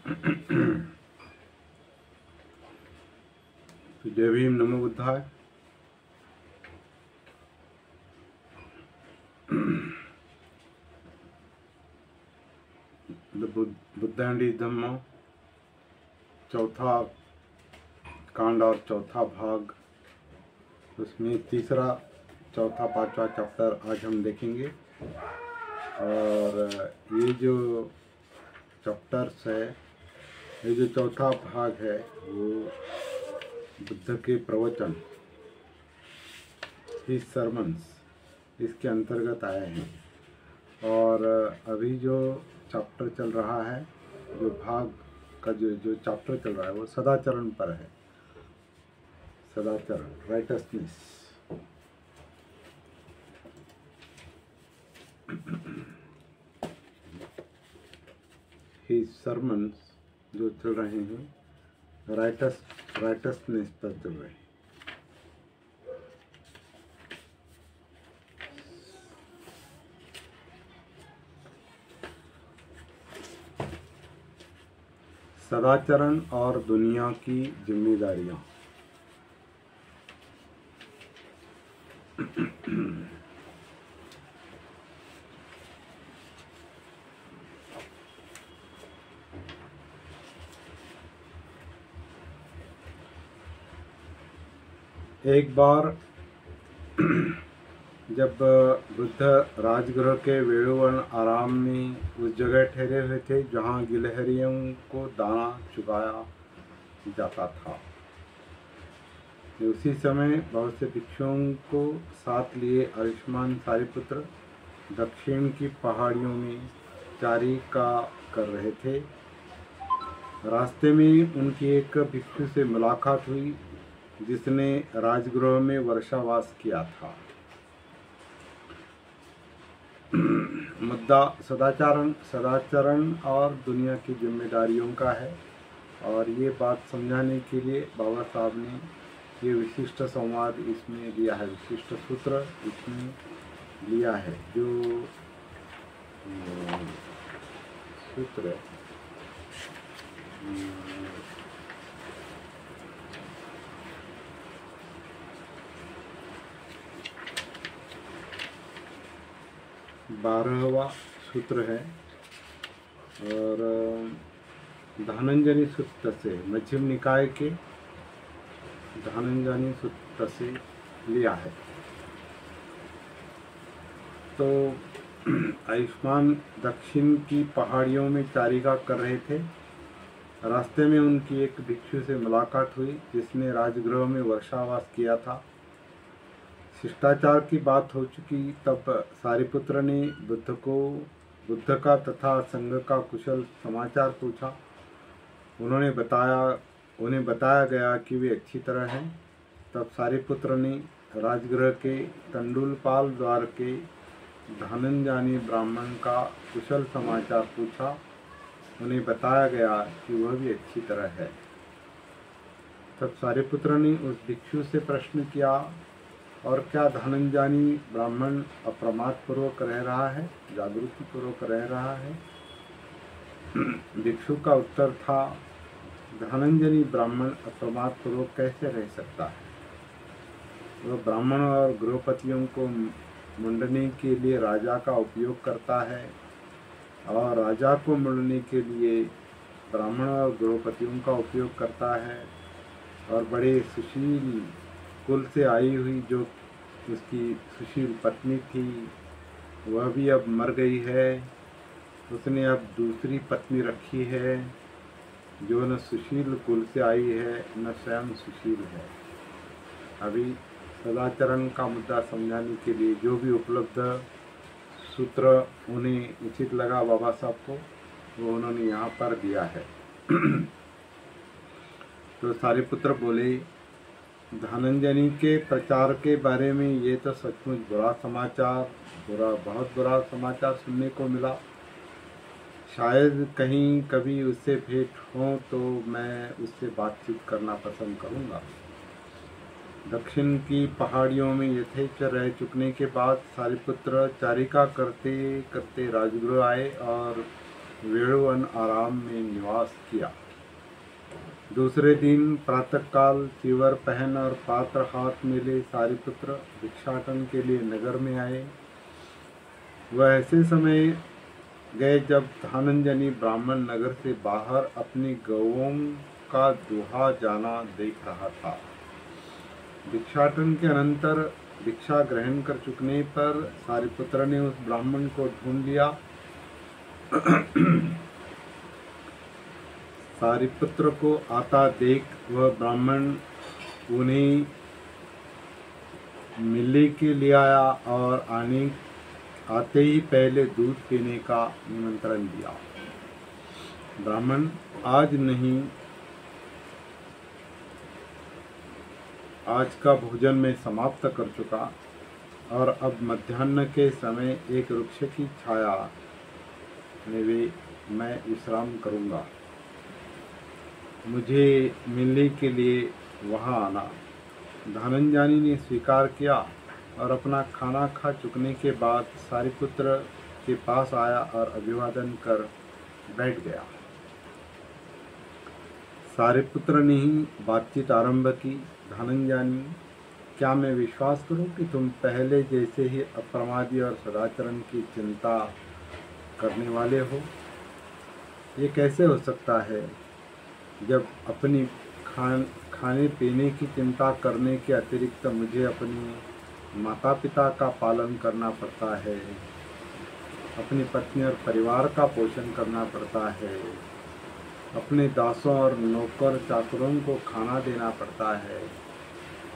तो जय भीम, नमो बुद्धाय। बुद्ध एंड धम्मो, चौथा कांड और चौथा भाग, उसमें तीसरा चौथा पांचवा चैप्टर आज हम देखेंगे। और ये जो चैप्टर्स है, ये जो चौथा भाग है वो बुद्ध के प्रवचन, हिज सर्मन्स, इसके अंतर्गत आए हैं। और अभी जो चैप्टर चल रहा है, जो भाग का जो चैप्टर चल रहा है वो सदाचरण पर है। सदाचरण, राइटसनेस। हिज सर्मन्स जो चल रहे हैं राइटसनेस पर चल रहे हैं। सदाचरण और दुनिया की जिम्मेदारियां। एक बार जब बुद्ध राजगृह के वेणुवन आराम में उस जगह ठहरे हुए थे जहाँ गिलहरियों को दाना चुगाया जाता था, उसी समय बहुत से भिक्षुओं को साथ लिए आयुष्मान सारिपुत्र दक्षिण की पहाड़ियों में चारिका कर रहे थे। रास्ते में उनकी एक भिक्षु से मुलाकात हुई जिसने राजगृह में वर्षावास किया था। मुद्दा सदाचरण और दुनिया की जिम्मेदारियों का है। और ये बात समझाने के लिए बाबा साहब ने ये विशिष्ट संवाद इसमें दिया है, विशिष्ट सूत्र इसमें लिया है। जो सूत्र 12वां सूत्र है और धनंजनी सूत्र से, मध्यम निकाय के धनंजनी सूत्र से लिया है। तो आयुष्मान दक्षिण की पहाड़ियों में चारिका कर रहे थे। रास्ते में उनकी एक भिक्षु से मुलाकात हुई जिसने राजगृह में वर्षावास किया था। शिष्टाचार की बात हो चुकी तब सारिपुत्र ने बुद्ध का तथा संघ का कुशल समाचार पूछा। उन्हें बताया गया कि वे अच्छी तरह हैं। तब सारिपुत्र ने राजगृह के तंडुलपाल द्वार के धनंजानी ब्राह्मण का कुशल समाचार पूछा। उन्हें बताया गया कि वह भी अच्छी तरह है। तब सारिपुत्र ने उस भिक्षु से प्रश्न किया, और क्या धनंजानी ब्राह्मण अप्रमाद पूर्वक रह रहा है, जागृति पूर्वक रह रहा है? भिक्षु का उत्तर था, धनंजनी ब्राह्मण अप्रमाद पूर्वक कैसे रह सकता है? वह ब्राह्मण और गृहपतियों को मुंडने के लिए राजा का उपयोग करता है और राजा को मुंडने के लिए ब्राह्मण और गृहपतियों का उपयोग करता है। और बड़े सुशील कुल से आई हुई जो उसकी सुशील पत्नी थी वह भी अब मर गई है। उसने अब दूसरी पत्नी रखी है जो न सुशील कुल से आई है न स्वयं सुशील है। अभी सदाचरण का मुद्दा समझाने के लिए जो भी उपलब्ध सूत्र उन्हें उचित लगा बाबा साहब को, वो उन्होंने यहाँ पर दिया है। तो सारिपुत्र बोले, धनंजनी के प्रचार के बारे में ये तो सचमुच बहुत बुरा समाचार सुनने को मिला। शायद कहीं कभी उससे भेंट हो तो मैं उससे बातचीत करना पसंद करूँगा। दक्षिण की पहाड़ियों में यथेच रह चुकने के बाद सारिपुत्र चारिका करते करते राजगृह आए और वेणु वन आराम में निवास किया। दूसरे दिन प्रातःकाल चीवर पहन और पात्र हाथ में ले सारिपुत्र भिक्षाटन के लिए नगर में आए। वह ऐसे समय गए जब धनंजनी ब्राह्मण नगर से बाहर अपनी गौओं का दुहा जाना देख रहा था। भिक्षाटन के अनंतर भिक्षा ग्रहण कर चुकने पर सारिपुत्र ने उस ब्राह्मण को ढूंढ लिया। सारिपुत्र को आता देख वह ब्राह्मण उन्हें मिलने के लिए आया और आते ही पहले दूध पीने का निमंत्रण दिया। ब्राह्मण आज नहीं, आज का भोजन मैं समाप्त कर चुका और अब मध्याह्न के समय एक वृक्ष की छाया में मैं विश्राम करूंगा। मुझे मिलने के लिए वहां आना। धनंजनी ने स्वीकार किया और अपना खाना खा चुकने के बाद सारिपुत्र के पास आया और अभिवादन कर बैठ गया। सारिपुत्र ने ही बातचीत आरंभ की। धनंजनी, क्या मैं विश्वास करूं कि तुम पहले जैसे ही अप्रमादी और सदाचरण की चिंता करने वाले हो? ये कैसे हो सकता है जब अपनी खाने पीने की चिंता करने के अतिरिक्त मुझे अपने माता पिता का पालन करना पड़ता है, अपनी पत्नी और परिवार का पोषण करना पड़ता है, अपने दासों और नौकर चाकरों को खाना देना पड़ता है,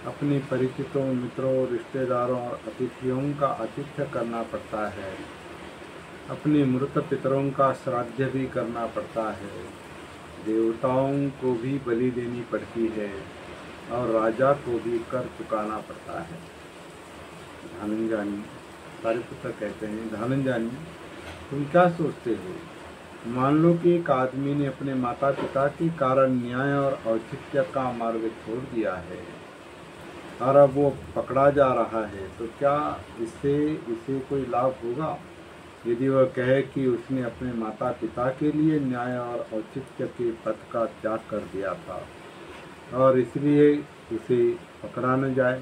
अपने परिचितों, मित्रों, रिश्तेदारों और अतिथियों का आतिथ्य करना पड़ता है, अपने मृत पितरों का श्राद्ध भी करना पड़ता है, देवताओं को भी बलि देनी पड़ती है और राजा को भी कर चुकाना पड़ता है। धनंजनी, सारिपुत्र कहते हैं, धनंजनी, तुम क्या सोचते हो? मान लो कि एक आदमी ने अपने माता पिता के कारण न्याय और औचित्य का मार्ग छोड़ दिया है और अब वो पकड़ा जा रहा है, तो क्या इससे उसे कोई लाभ होगा? यदि वह कहे कि उसने अपने माता पिता के लिए न्याय और औचित्य के पथ का त्याग कर दिया था और इसलिए उसे पकड़ा न जाए?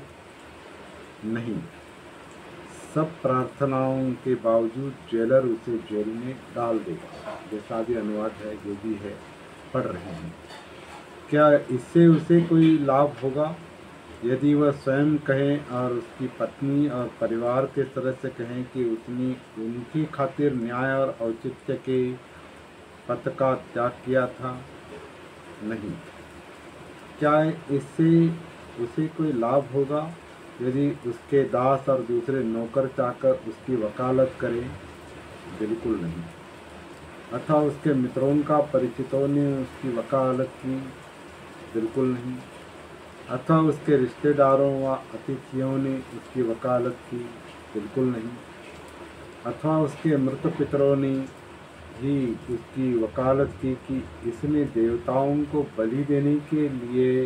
नहीं, सब प्रार्थनाओं के बावजूद जेलर उसे जेल में डाल देगा। जैसा भी अनुवाद है, जो भी है, पढ़ रहे हैं। क्या इससे उसे कोई लाभ होगा? यदि वह स्वयं कहें और उसकी पत्नी और परिवार के सदस्य कहें कि उसने उनकी खातिर न्याय और औचित्य के पथ का त्याग किया था? नहीं। क्या इससे उसे कोई लाभ होगा यदि उसके दास और दूसरे नौकर चाकर उसकी वकालत करें? बिल्कुल नहीं। अथवा उसके मित्रों का परिचितों ने उसकी वकालत की? बिल्कुल नहीं। अथवा उसके रिश्तेदारों व अतिथियों ने उसकी वकालत की? बिल्कुल नहीं। अथवा उसके मृत पितरों ने ही उसकी वकालत की कि इसने देवताओं को बलि देने के लिए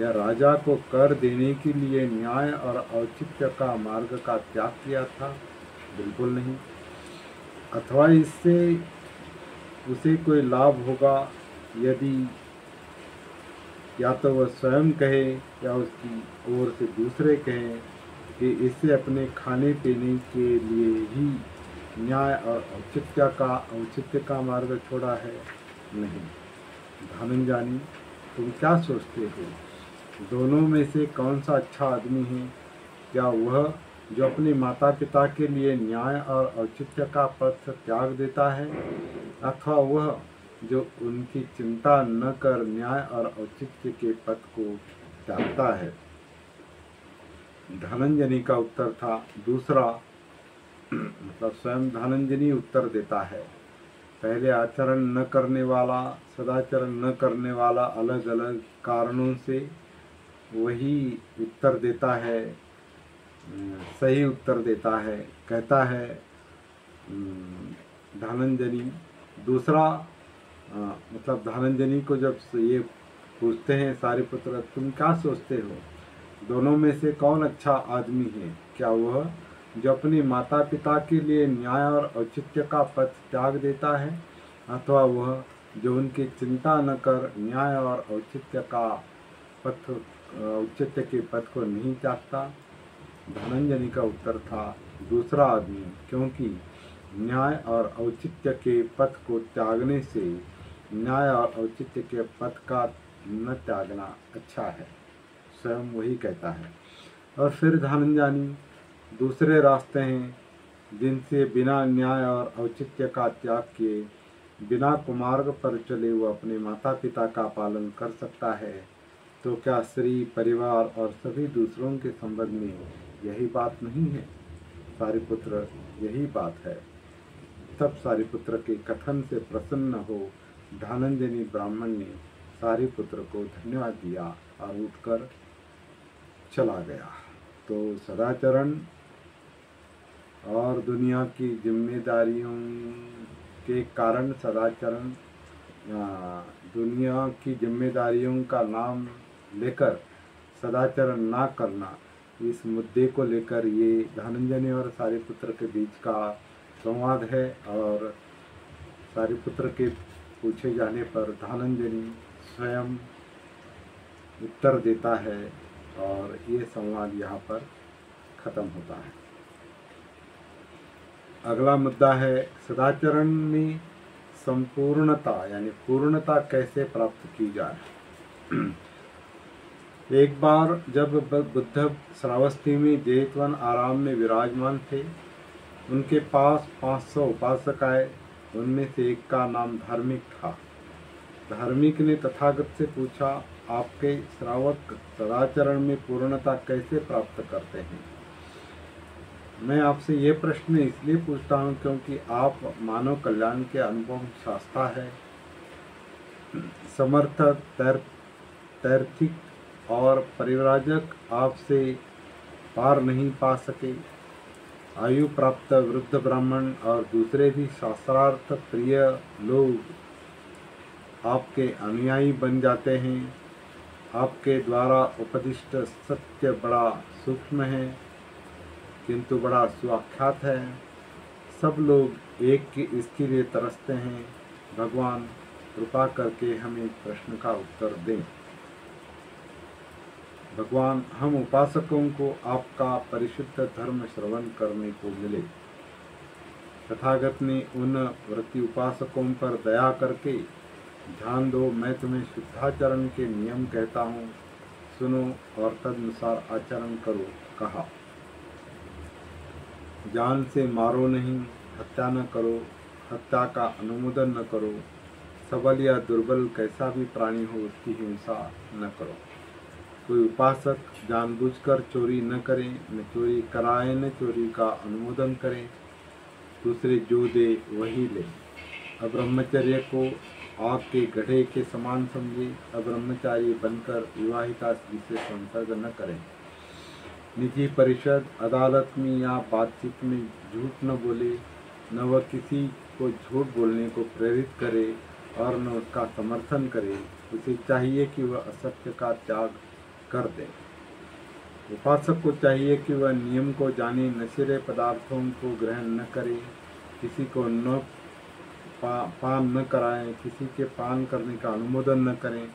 या राजा को कर देने के लिए न्याय और औचित्य का मार्ग का त्याग किया था? बिल्कुल नहीं। अथवा इससे उसे कोई लाभ होगा यदि या तो वह स्वयं कहे या उसकी ओर से दूसरे कहें कि इससे अपने खाने पीने के लिए ही न्याय और औचित्य का मार्ग छोड़ा है? नहीं। धनंजनी, तुम क्या सोचते हो? दोनों में से कौन सा अच्छा आदमी है? क्या वह जो अपने माता पिता के लिए न्याय और औचित्य का पथ त्याग देता है, अथवा वह जो उनकी चिंता न कर न्याय और औचित्य के पथ को त्यागता है? धनंजनी का उत्तर था दूसरा। मतलब स्वयं धनंजनी उत्तर देता है। पहले आचरण न करने वाला, सदाचरण न करने वाला अलग अलग कारणों से वही उत्तर देता है, सही उत्तर देता है। कहता है धनंजनी दूसरा, मतलब धनंजनी को जब ये पूछते हैं सारिपुत्र, तुम क्या सोचते हो? दोनों में से कौन अच्छा आदमी है? क्या वह जो अपने माता पिता के लिए न्याय और औचित्य का पथ त्याग देता है, अथवा वह जो उनकी चिंता न कर न्याय और औचित्य के पथ को नहीं चाहता। धनंजय का उत्तर था दूसरा आदमी, क्योंकि न्याय और औचित्य के पथ को त्यागने से न्याय और औचित्य के पथ का न त्यागना अच्छा है, स्वयं वही कहता है। और फिर धनंजय दूसरे रास्ते हैं जिनसे बिना न्याय और औचित्य का त्याग किए, बिना कुमार्ग पर चले वो अपने माता पिता का पालन कर सकता है। तो क्या स्त्री, परिवार और सभी दूसरों के संबंध में यही बात नहीं है? सारिपुत्र, यही बात है। तब सारिपुत्र के कथन से प्रसन्न हो धनंजय ब्राह्मण ने सारिपुत्र को धन्यवाद दिया और उठकर चला गया। तो सदाचरण और दुनिया की जिम्मेदारियों के कारण सदाचरण, दुनिया की जिम्मेदारियों का नाम लेकर सदाचरण ना करना, इस मुद्दे को लेकर ये धनंजय और सारिपुत्र के बीच का संवाद है। और सारिपुत्र के पूछे जाने पर धनंजय स्वयं उत्तर देता है और ये संवाद यहाँ पर खत्म होता है। अगला मुद्दा है सदाचरण में संपूर्णता यानी पूर्णता कैसे प्राप्त की जाए। एक बार जब बुद्ध श्रावस्ती में जेतवन आराम में विराजमान थे, उनके पास 500 उपासक आए। उनमें से एक का नाम धार्मिक था। धार्मिक ने तथागत से पूछा, आपके श्रावक सदाचरण में पूर्णता कैसे प्राप्त करते हैं? मैं आपसे ये प्रश्न इसलिए पूछता हूँ क्योंकि आप मानव कल्याण के अनुभव शास्त्रा है, समर्थ तैर्थिक और परिव्राजक आपसे पार नहीं पा सके। आयु प्राप्त वृद्ध ब्राह्मण और दूसरे भी शास्त्रार्थ प्रिय लोग आपके अनुयायी बन जाते हैं। आपके द्वारा उपदिष्ट सत्य बड़ा सूक्ष्म है किंतु बड़ा सुआख्यात है। सब लोग इसके लिए तरसते हैं। भगवान कृपा करके हमें प्रश्न का उत्तर दें। भगवान, हम उपासकों को आपका परिशुद्ध धर्म श्रवण करने को मिले। तथागत ने उन व्रती उपासकों पर दया करके, ध्यान दो, मैं तुम्हें शुद्धाचरण के नियम कहता हूँ, सुनो और तदनुसार आचरण करो, कहा। जान से मारो नहीं, हत्या न करो, हत्या का अनुमोदन न करो, सबल या दुर्बल कैसा भी प्राणी हो उसकी हिंसा न करो। कोई उपासक जानबूझकर चोरी न करे, न चोरी कराए, न चोरी का अनुमोदन करे, दूसरे जो दे वही ले। अब्रह्मचर्य को आग के गड्ढे के समान समझे। अब्रह्मचारी बनकर विवाहिता स्त्री से संसर्ग न करें। निजी परिषद, अदालत में या बातचीत में झूठ न बोले। न वह किसी को झूठ बोलने को प्रेरित करे और न उसका समर्थन करे। उसे चाहिए कि वह असत्य का त्याग कर दे। उपासक को चाहिए कि वह नियम को जाने, नशीले पदार्थों को ग्रहण न करे, किसी को न पान न कराएं, किसी के पान करने का अनुमोदन न करें।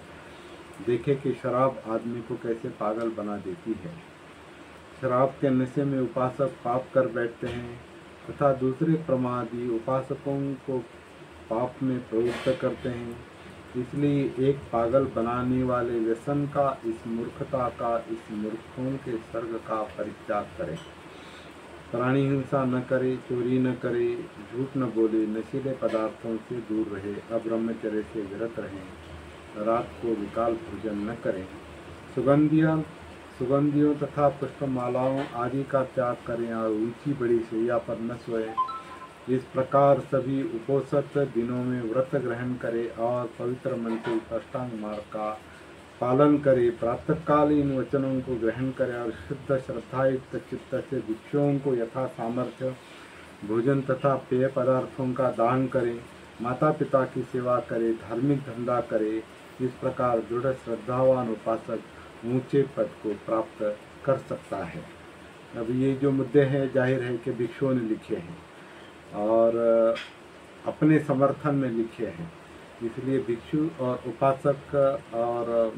देखे कि शराब आदमी को कैसे पागल बना देती है। शराब के नशे में उपासक पाप कर बैठते हैं तथा दूसरे प्रमादी उपासकों को पाप में प्रवृत्त करते हैं। इसलिए एक पागल बनाने वाले व्यसन का, इस मूर्खता का, इस मूर्खों के सर्ग का परित्याग करें। प्राणी हिंसा न करे, चोरी न करे, झूठ न बोले, नशीले पदार्थों से दूर रहे, अब्रह्मचर्य से विरत रहें, रात को विकाल भोजन न करें, सुगंधियों तथा पुष्पमालाओं आदि का त्याग करें और ऊंची बड़ी शैया पर न सोएं। इस प्रकार सभी उपोषित दिनों में व्रत ग्रहण करे और पवित्र मन से अष्टांग मार्ग का पालन करे। प्रातःकालीन वचनों को ग्रहण करे और शुद्ध श्रद्धायुक्त चित्त से भिक्षुओं को यथा सामर्थ्य भोजन तथा पेय पदार्थों का दान करे। माता पिता की सेवा करे, धार्मिक धंधा करे। इस प्रकार दृढ़ श्रद्धावान उपासक ऊंचे पद को प्राप्त कर सकता है। अब ये जो मुद्दे हैं जाहिर है कि भिक्षुओं ने लिखे हैं और अपने समर्थन में लिखे हैं। इसलिए भिक्षु और उपासक और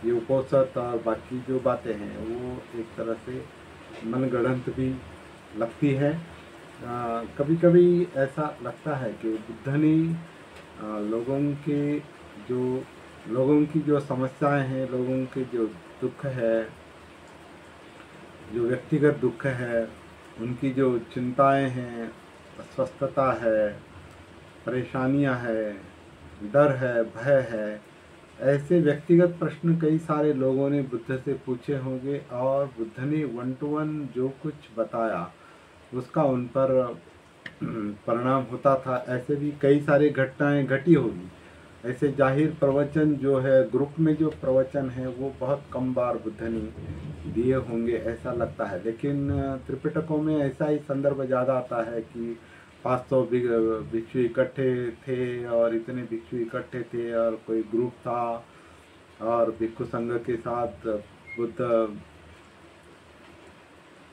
ये उपोषित और बाकी जो बातें हैं वो एक तरह से मनगढ़ंत भी लगती है। कभी कभी ऐसा लगता है कि बुद्ध ने लोगों के जो लोगों की जो समस्याएं हैं, लोगों के जो दुख है, जो व्यक्तिगत दुख है, उनकी जो चिंताएं हैं, अस्वस्थता है, परेशानियां है, डर है, भय है, ऐसे व्यक्तिगत प्रश्न कई सारे लोगों ने बुद्ध से पूछे होंगे और बुद्ध ने 1 to 1 जो कुछ बताया उसका उन पर परिणाम होता था। ऐसे भी कई सारी घटनाएं घटी होगी। ऐसे जाहिर प्रवचन जो है, ग्रुप में जो प्रवचन है वो बहुत कम बार बुद्ध ने दिए होंगे ऐसा लगता है। लेकिन त्रिपिटकों में ऐसा ही संदर्भ ज़्यादा आता है कि 500 भिक्षु इकट्ठे थे और इतने भिक्षु इकट्ठे थे और कोई ग्रुप था और भिक्षु संघ के साथ बुद्ध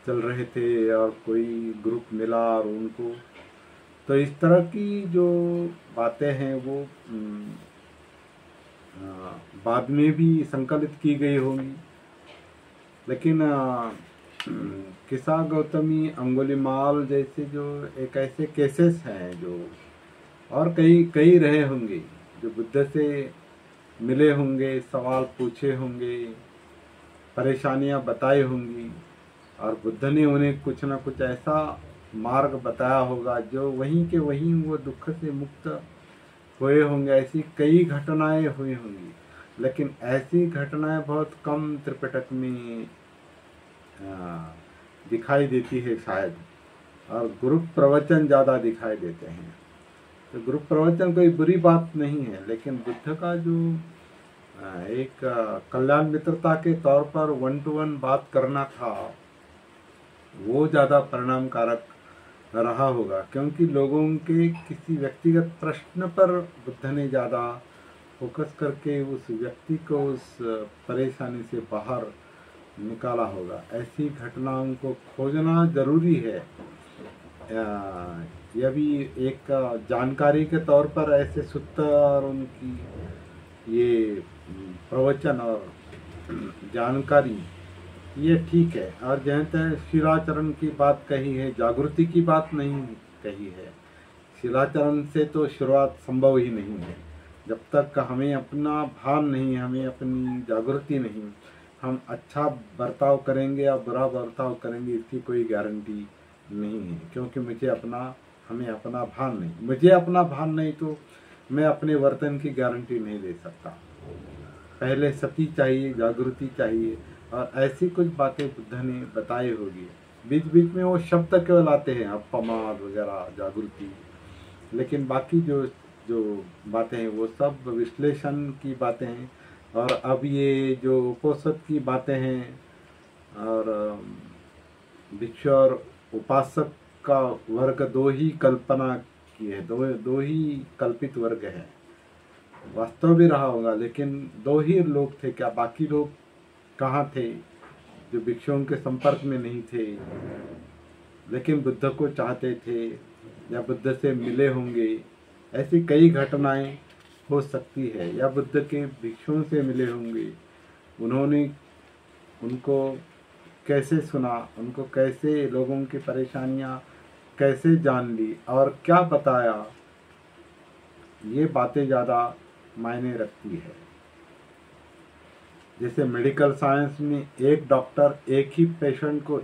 चल रहे थे और कोई ग्रुप मिला और उनको, तो इस तरह की जो बातें हैं वो बाद में भी संकलित की गई होंगी। लेकिन किस्सा गौतमी, अंगुलीमाल जैसे जो एक ऐसे केसेस हैं जो और कई कई रहे होंगे जो बुद्ध से मिले होंगे, सवाल पूछे होंगे, परेशानियां बताई होंगी और बुद्ध ने उन्हें कुछ ना कुछ ऐसा मार्ग बताया होगा जो वहीं के वहीं वो दुख से मुक्त हुए होंगे। ऐसी कई घटनाएं हुई होंगी, लेकिन ऐसी घटनाएं बहुत कम त्रिपिटक में दिखाई देती है शायद, और ग्रुप प्रवचन ज़्यादा दिखाई देते हैं। तो ग्रुप प्रवचन कोई बुरी बात नहीं है, लेकिन बुद्ध का जो एक कल्याण मित्रता के तौर पर 1 to 1 बात करना था वो ज़्यादा परिणामकारक रहा होगा, क्योंकि लोगों के किसी व्यक्तिगत प्रश्न पर बुद्ध ने ज़्यादा फोकस करके उस व्यक्ति को उस परेशानी से बाहर निकाला होगा। ऐसी घटनाओं को खोजना जरूरी है। यह भी एक जानकारी के तौर पर ऐसे सूत्र और उनकी ये प्रवचन और जानकारी ये ठीक है। और जहाँ शिलाचरण की बात कही है, जागृति की बात नहीं कही है। शिलाचरण से तो शुरुआत संभव ही नहीं है। जब तक हमें अपना भान नहीं, हमें अपनी जागृति नहीं, हम अच्छा बर्ताव करेंगे या बुरा बर्ताव करेंगे इसकी कोई गारंटी नहीं है। क्योंकि हमें अपना भान नहीं, मुझे अपना भान नहीं तो मैं अपने वर्तन की गारंटी नहीं ले सकता। पहले सती चाहिए, जागृति चाहिए, और ऐसी कुछ बातें बुद्ध ने बताई होगी। बीच बीच में वो शब्द केवल आते हैं, अपमाद वगैरह, जागृति, लेकिन बाकी जो जो बातें हैं वो सब विश्लेषण की बातें हैं। और अब ये जो उपोषित की बातें हैं और भिक्षु और उपासक का वर्ग दो ही कल्पना की है, दो ही कल्पित वर्ग है। वास्तव भी रहा होगा, लेकिन दो ही लोग थे। क्या बाकी लोग कहाँ थे जो भिक्षुओं के संपर्क में नहीं थे लेकिन बुद्ध को चाहते थे या बुद्ध से मिले होंगे? ऐसी कई घटनाएं हो सकती है। या बुद्ध के भिक्षुओं से मिले होंगे, उन्होंने उनको कैसे सुना, उनको कैसे लोगों की परेशानियां कैसे जान ली और क्या बताया, ये बातें ज़्यादा मायने रखती है। जैसे मेडिकल साइंस में एक डॉक्टर एक ही पेशेंट को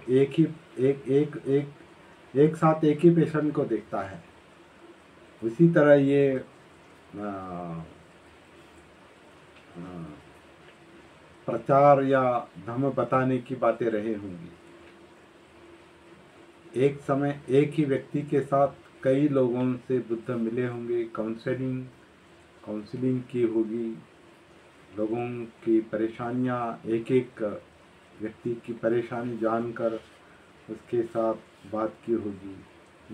एक साथ एक ही पेशेंट को देखता है, उसी तरह ये प्रचार या धर्म बताने की बातें रहे होंगी। एक समय एक ही व्यक्ति के साथ कई लोगों से बुद्ध मिले होंगे, काउंसलिंग की होगी, लोगों की परेशानियां, एक एक व्यक्ति की परेशानी जानकर उसके साथ बात की होगी,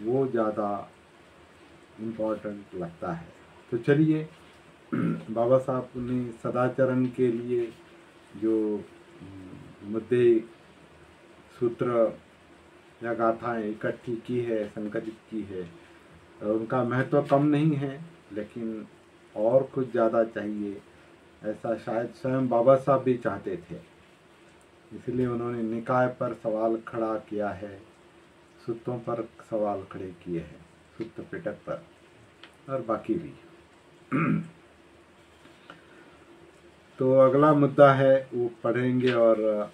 वो ज़्यादा इम्पोर्टेंट लगता है। तो चलिए, बाबा साहब ने सदाचरण के लिए जो मुद्दे, सूत्र या गाथाएं इकट्ठी की है, संकलित की है, उनका महत्व कम नहीं है, लेकिन और कुछ ज़्यादा चाहिए, ऐसा शायद स्वयं बाबा साहब भी चाहते थे। इसलिए उन्होंने निकाय पर सवाल खड़ा किया है, सूत्रों पर सवाल खड़े किए हैं, सूत्र पिटक पर और बाकी भी। तो अगला मुद्दा है वो पढ़ेंगे और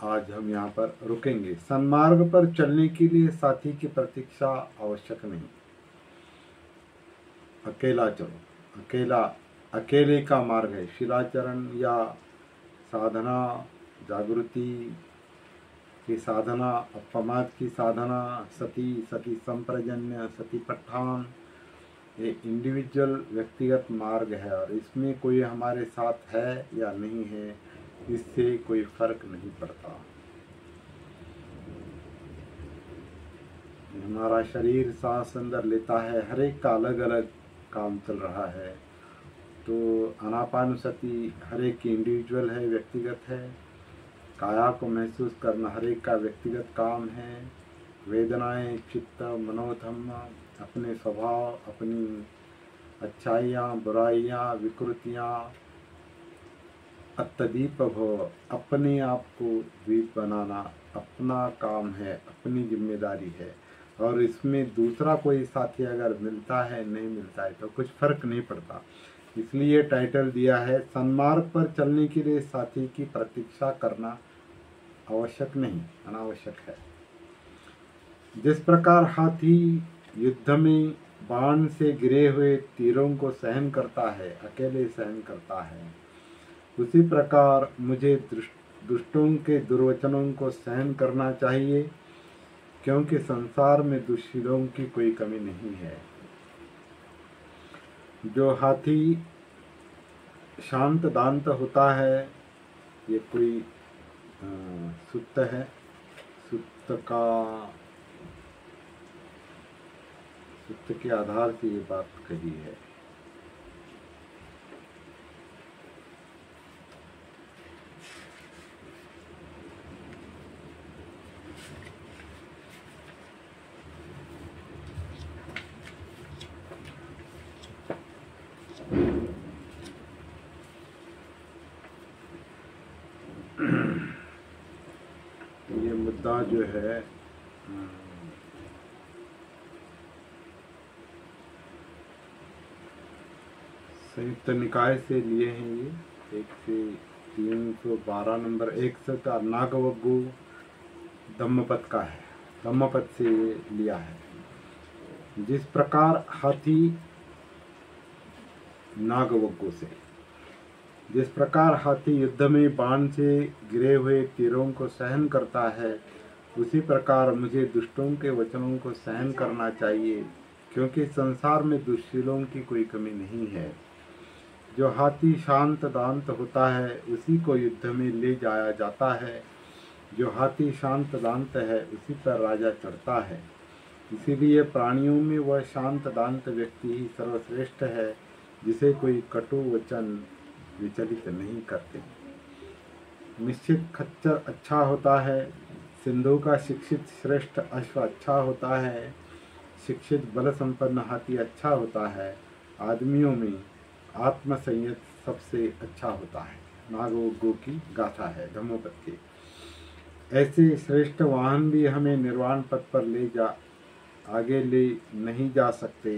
आज हम यहाँ पर रुकेंगे। सन्मार्ग पर चलने के लिए साथी की प्रतीक्षा आवश्यक नहीं। अकेला चलो, अकेले का मार्ग है। शिलाचरण या साधना, जागृति की साधना, अपमाद की साधना, सती संप्रजन्य, सती पठान, ये इंडिविजुअल व्यक्तिगत मार्ग है और इसमें कोई हमारे साथ है या नहीं है, इससे कोई फर्क नहीं पड़ता। हमारा शरीर सांस अंदर लेता है, हर एक का अलग अलग काम चल रहा है। तो आनापानुसति हर एक की इंडिविजुअल है, व्यक्तिगत है। काया को महसूस करना हर एक का व्यक्तिगत काम है। वेदनाएं, चित्त, मनोधर्म, अपने स्वभाव, अपनी अच्छाइयाँ, बुराइयाँ, विकृतियाँ, अत्यदीप भव, अपने आप को द्वीप बनाना अपना काम है, अपनी जिम्मेदारी है। और इसमें दूसरा कोई साथी अगर मिलता है नहीं मिलता है तो कुछ फर्क नहीं पड़ता। इसलिए टाइटल दिया है, सन्मार्ग पर चलने के लिए साथी की प्रतीक्षा करना आवश्यक नहीं, अनावश्यक है। जिस प्रकार हाथी युद्ध में बाण से गिरे हुए तीरों को सहन करता है, अकेले सहन करता है, उसी प्रकार मुझे दुष्टों के दुर्वचनों को सहन करना चाहिए, क्योंकि संसार में दुष्शीलों की कोई कमी नहीं है। जो हाथी शांत दांत होता है, ये कोई सुत्त है, सुत्त के आधार से ये बात कही है। ये मुद्दा जो है संयुक्त निकाय से लिए हैं। ये 1 से 312 नंबर 1 का नागवग्गु धम्मपद का है, धम्मपद से लिया है। जिस प्रकार हाथी नागवग्गु से, जिस प्रकार हाथी युद्ध में बाण से गिरे हुए तीरों को सहन करता है, उसी प्रकार मुझे दुष्टों के वचनों को सहन करना चाहिए, क्योंकि संसार में दुष्शीलों की कोई कमी नहीं है। जो हाथी शांत दांत होता है, उसी को युद्ध में ले जाया जाता है। जो हाथी शांत दांत है, उसी पर राजा चढ़ता है। इसीलिए प्राणियों में वह शांत दांत व्यक्ति ही सर्वश्रेष्ठ है, जिसे कोई कटु वचन विचलित नहीं करते। निश्चित खच्चर अच्छा होता है, सिंधु का शिक्षित श्रेष्ठ अश्व अच्छा होता है, शिक्षित बल संपन्न हाथी अच्छा होता है, आदमियों में आत्मसंयत सबसे अच्छा होता है। नागवग्गु की गाथा है धम्मपद की। ऐसे श्रेष्ठ वाहन भी हमें निर्वाण पथ पर आगे ले नहीं जा सकते।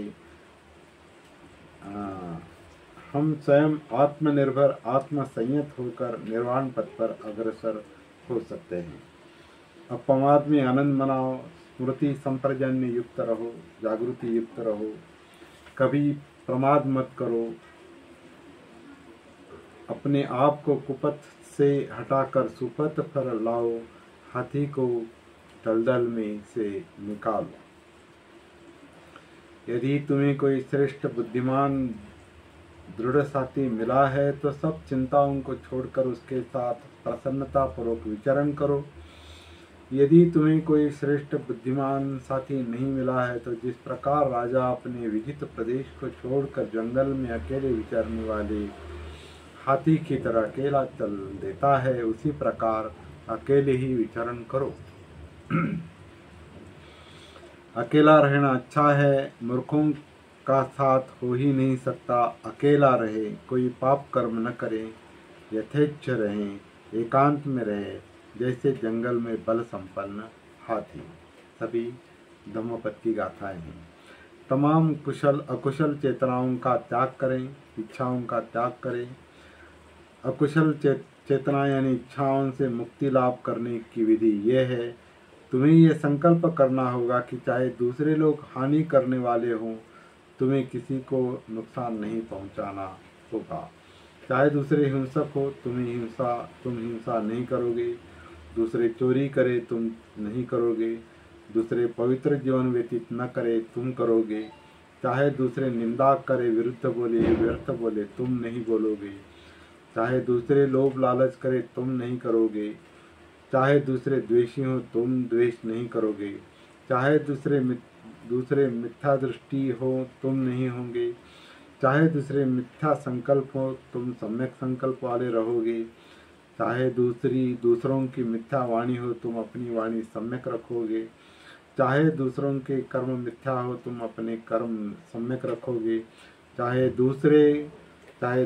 हम स्वयं आत्मनिर्भर, आत्मसंयत होकर निर्वाण पथ पर अग्रसर हो सकते हैं। अपमाद में आनंद मनाओ, स्मृति संप्रजन्य युक्त रहो, जागृति युक्त रहो, कभी प्रमाद मत करो। अपने आप को कुपथ से हटाकर सुपथ पर लाओ, हाथी को दलदल में से निकालो। यदि तुम्हें कोई श्रेष्ठ बुद्धिमान दृढ़ साथी मिला है तो सब चिंताओं को छोड़कर उसके साथ प्रसन्नता पूर्वक विचरण करो। यदि तुम्हें कोई श्रेष्ठ बुद्धिमान साथी नहीं मिला है तो जिस प्रकार राजा अपने विजित प्रदेश को छोड़कर जंगल में अकेले विचरने वाले हाथी की तरह अकेला चल देता है, उसी प्रकार अकेले ही विचरण करो। अकेला रहना अच्छा है, मूर्खों का साथ हो ही नहीं सकता। अकेला रहे, कोई पाप कर्म न करे, यथेच्छ रहें, एकांत में रहे, जैसे जंगल में बल संपन्न हाथी। सभी धम्मपद की गाथाएं हैं। तमाम कुशल अकुशल चेतनाओं का त्याग करें, इच्छाओं का त्याग करें। अकुशल चेतना यानी इच्छाओं से मुक्ति लाभ करने की विधि यह है, तुम्हें यह संकल्प करना होगा कि चाहे दूसरे लोग हानि करने वाले हों, तुम्हें किसी को नुकसान नहीं पहुंचाना होगा। चाहे दूसरे हिंसक हो, तुम हिंसा नहीं करोगे। दूसरे चोरी करे, तुम नहीं करोगे। दूसरे पवित्र जीवन व्यतीत न करे, तुम करोगे। चाहे दूसरे निंदा करे, विरुद्ध बोले, व्यर्थ बोले, तुम नहीं बोलोगे। चाहे दूसरे लोभ लालच करे, तुम नहीं करोगे। चाहे दूसरे द्वेषी हो, तुम द्वेष नहीं करोगे। चाहे दूसरे मिथ्या दृष्टि हो, तुम नहीं होंगे। चाहे दूसरे मिथ्या संकल्प हो, तुम सम्यक संकल्प वाले रहोगे। चाहे दूसरों की मिथ्या वाणी हो, तुम अपनी वाणी सम्यक रखोगे। चाहे दूसरों के कर्म मिथ्या हो, तुम अपने कर्म सम्यक रखोगे। चाहे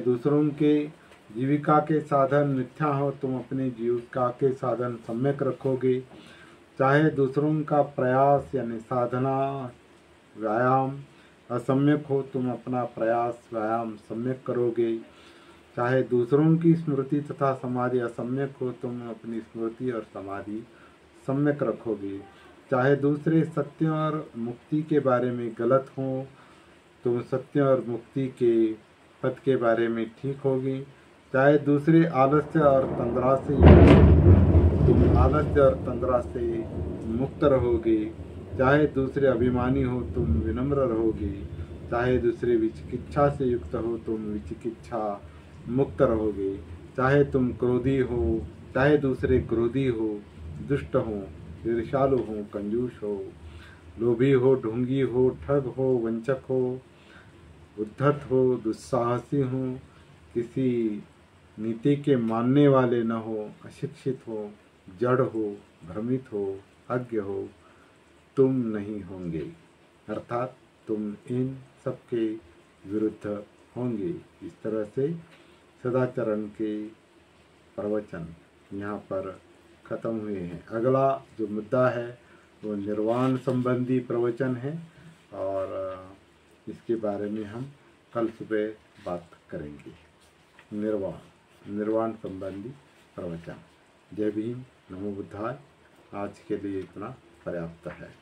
दूसरों के जीविका के साधन मिथ्या हो, तुम अपनी जीविका के साधन सम्यक रखोगे। चाहे दूसरों का प्रयास यानी साधना व्यायाम असम्यक हो, तुम अपना प्रयास व्यायाम सम्यक करोगे। चाहे दूसरों की स्मृति तथा समाधि असम्यक हो, तुम अपनी स्मृति और समाधि सम्यक रखोगे। चाहे दूसरे सत्य और मुक्ति के बारे में गलत हो, तुम सत्य और मुक्ति के पथ के बारे में ठीक होगी। चाहे दूसरे आलस्य और तंद्रा से तुम आलस्य और तंद्रा से मुक्त रहोगे। चाहे दूसरे अभिमानी हो, तुम विनम्र रहोगे। चाहे दूसरे विचिकित्सा से युक्त हो, तुम विचिकित्सा मुक्त रहोगे। चाहे तुम क्रोधी हो, चाहे दूसरे क्रोधी हो, दुष्ट हो, ईर्ष्यालु हो, कंजूस हो, लोभी हो, ढोंगी हो, ठग हो, वंचक हो, उद्धत हो, दुस्साहसी हो, किसी नीति के मानने वाले न हो, अशिक्षित हो, जड़ हो, भ्रमित हो, अज्ञ हो, तुम नहीं होंगे। अर्थात तुम इन सबके विरुद्ध होंगे। इस तरह से सदाचरण के प्रवचन यहाँ पर खत्म हुए हैं। अगला जो मुद्दा है वो निर्वाण संबंधी प्रवचन है और इसके बारे में हम कल सुबह बात करेंगे। निर्वाण संबंधी प्रवचन। जय भीम, नमो बुद्धाय। आज के लिए इतना पर्याप्त है।